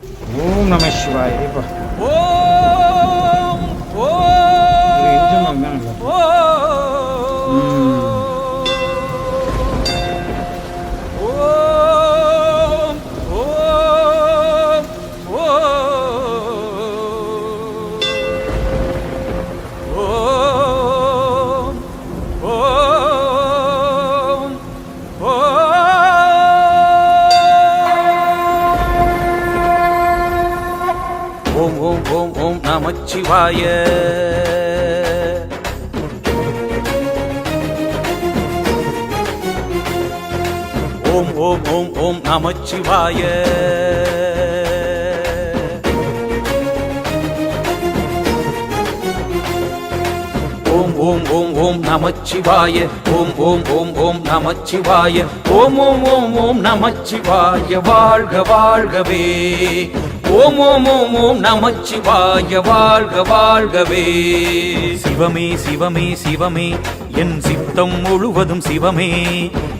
ஓம் நம சிவாய. ஓம் ஓம் நமச்சிவாய. ஓம் ஓம் ஓம் ஓம் நமச்சிவாய. ஓம் ஓம் ஓம் ஓம் நமச்சிவாய. ஓம் ஓம் ஓம் ஓம் நமச்சிவாய. ஓம் ஓம் ஓம் ஓம் நமச்சிவாய. வாழ்க வாழ்கவே. ஓம் ஓம் ஓம் ஓம் நமச்சிவாய. வாழ்க வாழ்கவே. சிவமே சிவமே சிவமே என் சித்தம் முழுவதும் சிவமே.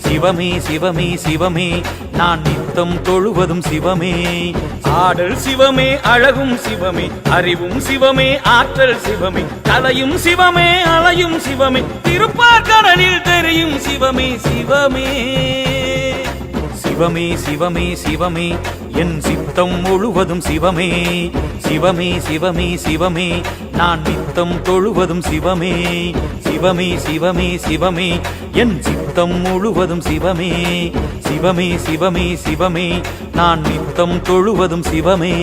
சிவமே சிவமே சிவமே நான் நித்தம் தொழுவதும் சிவமே. ஆடல் சிவமே, அழகும் சிவமே, அறிவும் சிவமே, ஆற்றல் சிவமே, கலையும் சிவமே, அலையும் சிவமே, திருப்பார்கடலில் தெரியும் சிவமே. சிவமே சிவமே சிவமே சிவமே என் சித்தம் முழுவதும் சிவமே. சிவமே சிவமே சிவமே நான் நித்தம் தொழுவதும் சிவமே. சிவமே சிவமே சிவமே என் சித்தம் முழுவதும் சிவமே. சிவமே சிவமே சிவமே நான் நித்தம் தொழுவதும் சிவமே.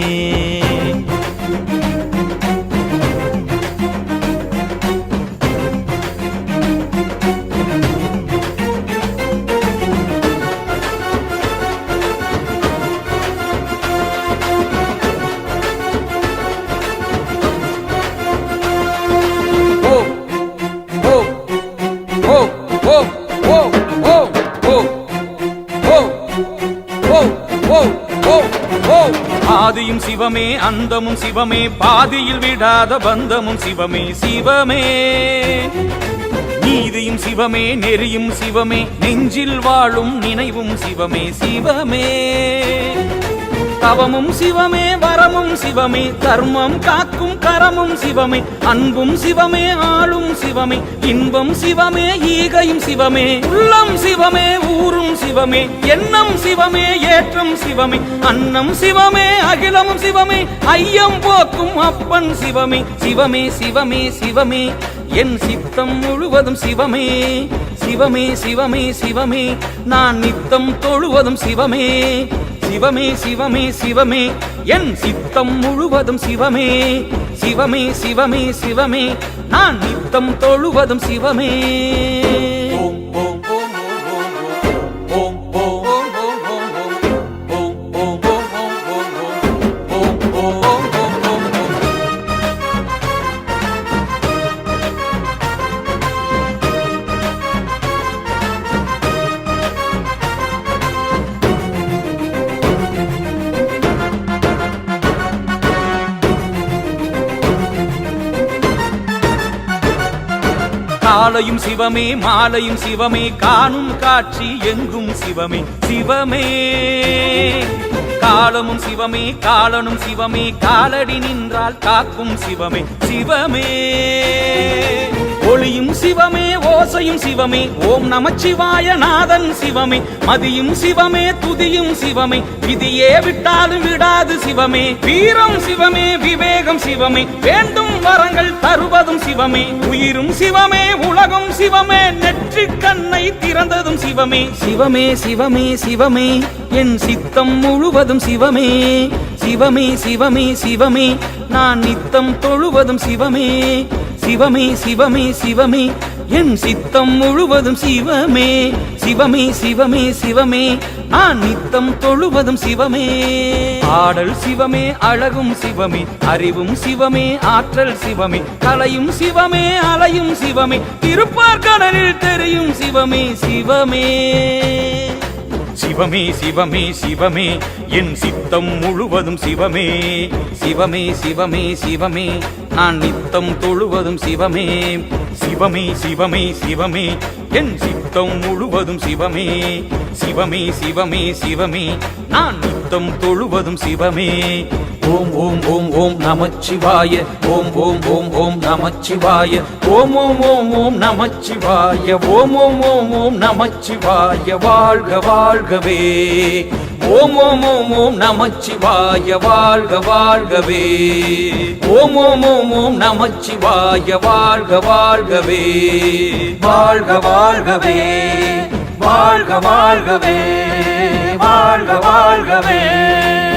ஆதியும் சிவமே, அந்தமும் சிவமே, பாதியில் விடாத பந்தமும் சிவமே. சிவமே நீதியும் சிவமே, நெறியும் சிவமே, நெஞ்சில் வாழும் நினைவும் சிவமே. சிவமே தவமும் சிவமே, வரமும் சிவமே, தர்மம் காக்கும் கரமும் சிவமே. அன்பும் சிவமே, ஆளும் சிவமே, இன்பம் சிவமே, ஈகையும் சிவமே. உள்ளம் சிவமே, ஊரும் சிவமே, எண்ணம் சிவமே, ஏற்றம் சிவமே. அன்னம் சிவமே, அகிலமும் சிவமே, ஐயம் போக்கும் அப்பன் சிவமே. சிவமே சிவமே சிவமே என் சித்தம் முழுவதும் சிவமே. சிவமே சிவமே சிவமே நான் நித்தம் தொழுவதும் சிவமே. சிவமே சிவமே சிவமே என் சித்தம் முழுவதும் சிவமே. சிவமே சிவமே சிவமே நான் நித்தம் தொழுவதும் சிவமே. ஓம் ஓம் ஓம் ஓம் ஓம் ஓம் காலையும் சிவமே, மாலையும் சிவமே, காணும் காட்சி எங்கும் சிவமே. சிவமே காலமும் சிவமே, காலனும் சிவமே, காலடி நின்றால் காக்கும் சிவமே. சிவமே ஒளியும் சிவமே, ஓசையும் சிவமே, ஓம் நமச்சிவாய நாதன் சிவமே. மதியும் சிவமே, துதியும் சிவமே, விதியே விட்டாலும் விடாது சிவமே. வீரம் சிவமே, விவேகம் சிவமே, வேண்டும் வரங்கள் தருவதும் சிவமே. உயிரும் சிவமே, உலகம் சிவமே, நெற்றி கண்ணை திறந்ததும் சிவமே. சிவமே சிவமே சிவமே என் சித்தம் முழுவதும் சிவமே. சிவமே சிவமே சிவமே நான் நித்தம் தொழுவதும் சிவமே. சிவமே சிவமே சிவமே என் சித்தம் முழுவதும் சிவமே. சிவமே சிவமே சிவமே நான் நித்தம் தொழுவதும் சிவமே. ஆடல் சிவமே, அழகும் சிவமே, அறிவும் சிவமே, ஆற்றல் சிவமே, கலையும் சிவமே, அலையும் சிவமே, திருப்பார்கடலில் தெரியும் சிவமே. சிவமே சிவமே சிவமே சிவமே என் சித்தம் முழுவதும் சிவமே. சிவமே சிவமே சிவமே நான் நித்தம் தொழுவதும் சிவமே. சிவமே சிவமே சிவமே என் சித்தம் முழுவதும் சிவமே. சிவமே சிவமே சிவமே நான் நித்தம் தொழுவதும் சிவமே. ஓம் ஓம் ஓம் ஓம் நமச்சிவாய. ஓம் ஓம் ஓம் ஓம் நமச்சிவாய. ஓம் ஓம் ஓம் ஓம் நமச்சிவாய. ஓம் ஓம் ஓம் ஓம் நமச்சிவாய. வாழ்க வாழ்கவே. ஓம் ஓம் ஓம் ஓம் நமச்சிவாய. வாழ்க வாழ்கவே. ஓம் ஓம் ஓம் ஓம் நமச்சிவாய. வாழ்க வாழ்கவே. வாழ்க வாழ்கவே. வாழ்க வாழ்கவே. வாழ்க வாழ்கவே.